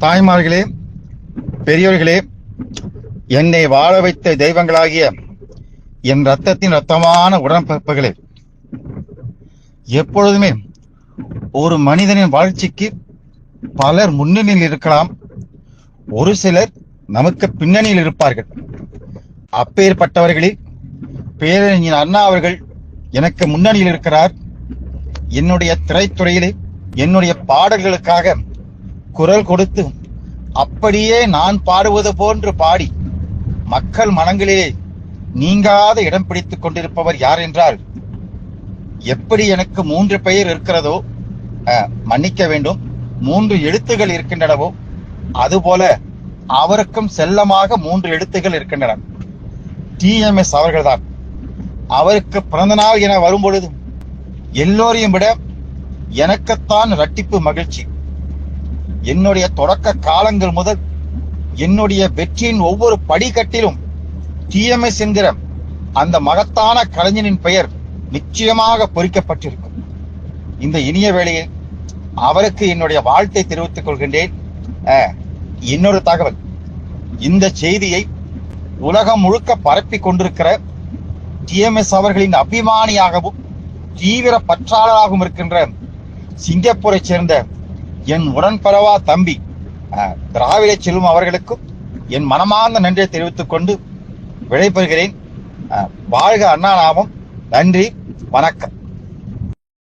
தாய்மார்களே, பெரியோர்களே, என்னை வாழ வைத்த தெய்வங்களாகிய என் ரத்தத்தின் ரத்தமான உடன்பிறப்புகளே, எப்பொழுதுமே ஒரு மனிதனின் வாழ்ச்சிக்கு பலர் முன்னணியில் இருக்கலாம், ஒரு சிலர் நமக்கு பின்னணியில் இருப்பார்கள். அப்பேற்பட்டவர்களில் பேரறிஞர் அண்ணா அவர்கள் எனக்கு முன்னணியில் இருக்கிறார். என்னுடைய திரைத்துறையிலே என்னுடைய பாடல்களுக்காக குரல் கொடுத்து அப்படியே நான் பாடுவது போன்று பாடி மக்கள் மனங்களிலே நீங்காத இடம் பிடித்துக் கொண்டிருப்பவர் யார் என்றால், எப்படி எனக்கு 3 பெயர் இருக்கிறதோ, மன்னிக்க வேண்டும், 3 எழுத்துகள் இருக்கின்றனவோ, அதுபோல அவருக்கும் செல்லமாக 3 எழுத்துகள் இருக்கின்றன. டிஎம்எஸ் அவர்கள்தான். அவருக்கு பிறந்த நாள் என வரும்பொழுது எல்லோரையும் விட எனக்குத்தான் இரட்டிப்பு மகிழ்ச்சி. என்னுடைய தொடக்க காலங்கள் முதல் என்னுடைய வெற்றியின் ஒவ்வொரு படிக்கட்டிலும் டிஎம்எஸ் என்கிற அந்த மகத்தான கலைஞனின் பெயர் நிச்சயமாக பொறிக்கப்பட்டிருக்கும். இந்த இனிய வேளையில் அவருக்கு என்னுடைய வாழ்த்தை தெரிவித்துக் கொள்கின்றேன். இன்னொரு தகவல், இந்த செய்தியை உலகம் முழுக்க பரப்பி கொண்டிருக்கிற டிஎம்எஸ் அவர்களின் அபிமானியாகவும் தீவிர பற்றாளராகவும் இருக்கின்ற சிங்கப்பூரை சேர்ந்த என் உடன்பரவா தம்பி திராவிட செல்வம் அவர்களுக்கும் என் மனமார்ந்த நன்றியை தெரிவித்துக் கொண்டு விடைபெறுகிறேன். வாழ்க அண்ணா நாமம். நன்றி, வணக்கம்.